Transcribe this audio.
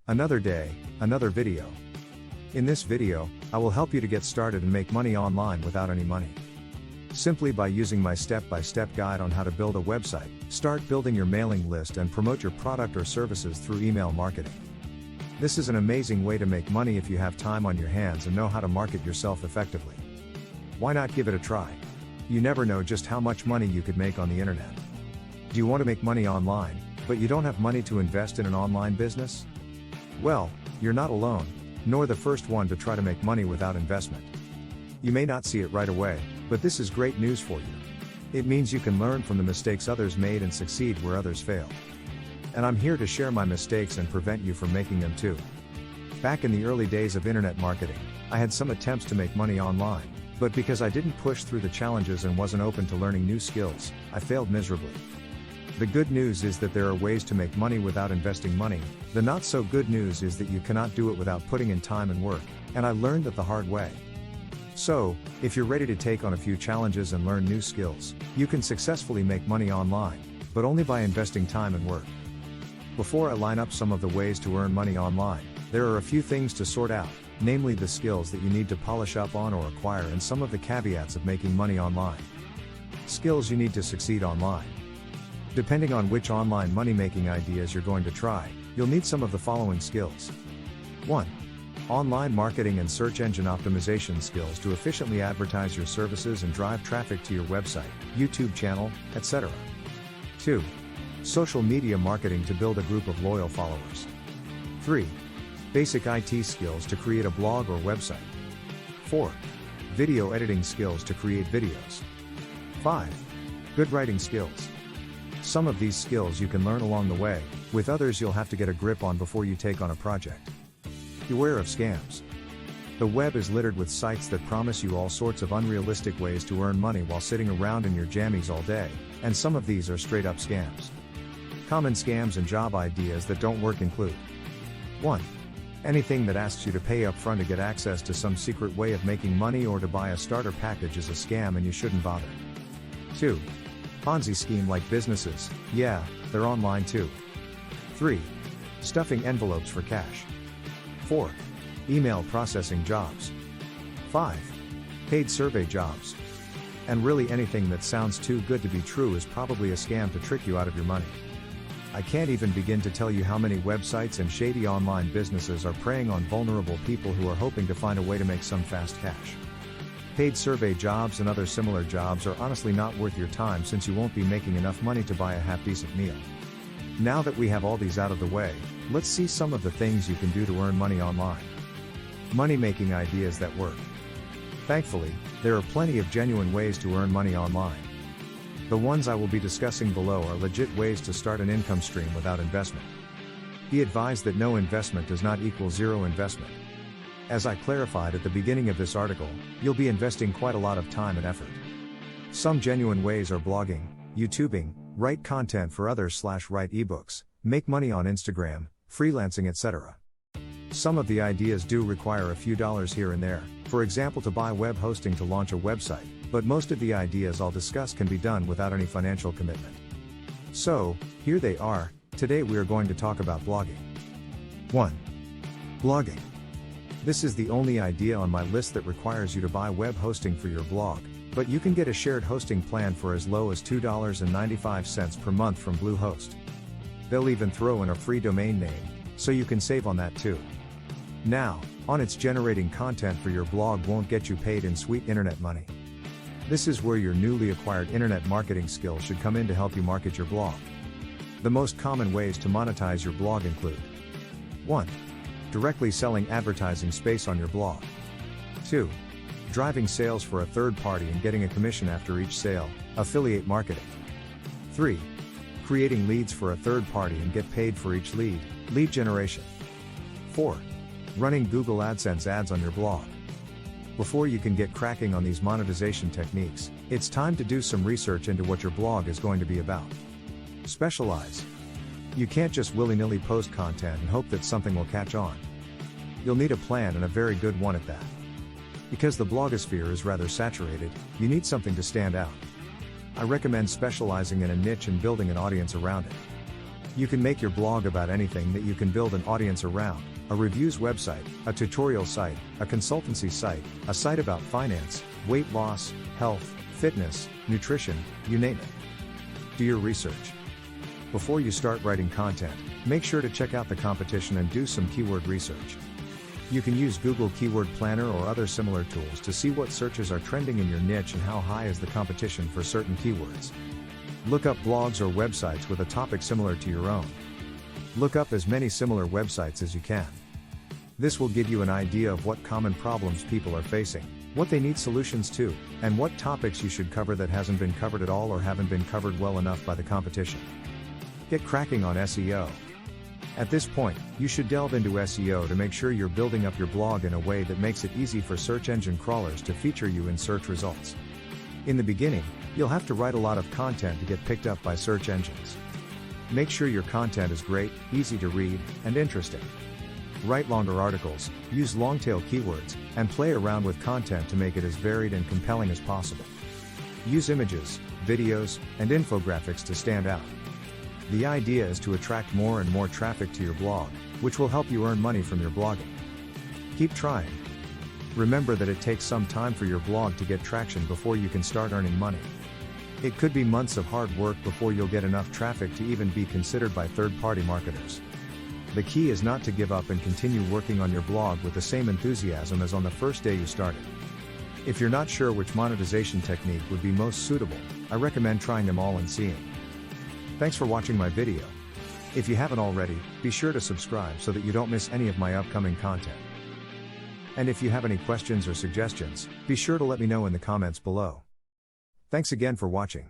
Another day, another video. In this video, I will help you to get started and make money online without any money. Simply by using my step-by-step guide on how to build a website, start building your mailing list and promote your product or services through email marketing. This is an amazing way to make money if you have time on your hands and know how to market yourself effectively. Why not give it a try? You never know just how much money you could make on the internet. Do you want to make money online, but you don't have money to invest in an online business? Well, you're not alone, nor the first one to try to make money without investment. You may not see it right away, but this is great news for you. It means you can learn from the mistakes others made and succeed where others failed. And I'm here to share my mistakes and prevent you from making them too. Back in the early days of internet marketing, I had some attempts to make money online, but because I didn't push through the challenges and wasn't open to learning new skills, I failed miserably. The good news is that there are ways to make money without investing money. The not so good news is that you cannot do it without putting in time and work, and I learned that the hard way. So, if you're ready to take on a few challenges and learn new skills, you can successfully make money online, but only by investing time and work. Before I line up some of the ways to earn money online, there are a few things to sort out, namely the skills that you need to polish up on or acquire and some of the caveats of making money online. Skills you need to succeed online. Depending on which online money-making ideas you're going to try, you'll need some of the following skills. 1. Online marketing and search engine optimization skills to efficiently advertise your services and drive traffic to your website, YouTube channel, etc. 2. Social media marketing to build a group of loyal followers. 3. Basic IT skills to create a blog or website. 4. Video editing skills to create videos. 5. Good writing skills. Some of these skills you can learn along the way, with others you'll have to get a grip on before you take on a project. Beware of scams. The web is littered with sites that promise you all sorts of unrealistic ways to earn money while sitting around in your jammies all day, and some of these are straight up scams. Common scams and job ideas that don't work include: 1. Anything that asks you to pay up front to get access to some secret way of making money or to buy a starter package is a scam and you shouldn't bother. 2. Ponzi scheme like businesses, yeah, they're online too. 3. Stuffing envelopes for cash. 4. Email processing jobs. 5. Paid survey jobs. And really anything that sounds too good to be true is probably a scam to trick you out of your money. I can't even begin to tell you how many websites and shady online businesses are preying on vulnerable people who are hoping to find a way to make some fast cash. Paid survey jobs and other similar jobs are honestly not worth your time since you won't be making enough money to buy a half-decent meal. Now that we have all these out of the way, let's see some of the things you can do to earn money online. Money-making ideas that work. Thankfully, there are plenty of genuine ways to earn money online. The ones I will be discussing below are legit ways to start an income stream without investment. Be advised that no investment does not equal zero investment. As I clarified at the beginning of this article, you'll be investing quite a lot of time and effort. Some genuine ways are blogging, YouTubing, write content for others/write ebooks, make money on Instagram, freelancing, etc. Some of the ideas do require a few dollars here and there, for example to buy web hosting to launch a website, but most of the ideas I'll discuss can be done without any financial commitment. So, here they are. Today we are going to talk about blogging. 1. Blogging. This is the only idea on my list that requires you to buy web hosting for your blog, but you can get a shared hosting plan for as low as $2.95 per month from Bluehost. They'll even throw in a free domain name, so you can save on that too. Now, on its generating content for your blog won't get you paid in sweet internet money. This is where your newly acquired internet marketing skills should come in to help you market your blog. The most common ways to monetize your blog include: 1. Directly selling advertising space on your blog. 2. Driving sales for a third party and getting a commission after each sale, affiliate marketing. 3. Creating leads for a third party and get paid for each lead, lead generation. 4. Running Google Adsense ads on your blog. Before you can get cracking on these monetization techniques, it's time to do some research into what your blog is going to be about. Specialize. You can't just willy-nilly post content and hope that something will catch on. You'll need a plan and a very good one at that. Because the blogosphere is rather saturated, you need something to stand out. I recommend specializing in a niche and building an audience around it. You can make your blog about anything that you can build an audience around: a reviews website, a tutorial site, a consultancy site, a site about finance, weight loss, health, fitness, nutrition, you name it. Do your research. Before you start writing content, make sure to check out the competition and do some keyword research. You can use Google Keyword Planner or other similar tools to see what searches are trending in your niche and how high is the competition for certain keywords. Look up blogs or websites with a topic similar to your own. Look up as many similar websites as you can. This will give you an idea of what common problems people are facing, what they need solutions to, and what topics you should cover that hasn't been covered at all or haven't been covered well enough by the competition. Get cracking on SEO. At this point, you should delve into SEO to make sure you're building up your blog in a way that makes it easy for search engine crawlers to feature you in search results. In the beginning, you'll have to write a lot of content to get picked up by search engines. Make sure your content is great, easy to read, and interesting. Write longer articles, use long-tail keywords, and play around with content to make it as varied and compelling as possible. Use images, videos, and infographics to stand out. The idea is to attract more and more traffic to your blog, which will help you earn money from your blogging. Keep trying. Remember that it takes some time for your blog to get traction before you can start earning money. It could be months of hard work before you'll get enough traffic to even be considered by third-party marketers. The key is not to give up and continue working on your blog with the same enthusiasm as on the first day you started. If you're not sure which monetization technique would be most suitable, I recommend trying them all and seeing. Thanks for watching my video. If you haven't already, be sure to subscribe so that you don't miss any of my upcoming content. And if you have any questions or suggestions, be sure to let me know in the comments below. Thanks again for watching.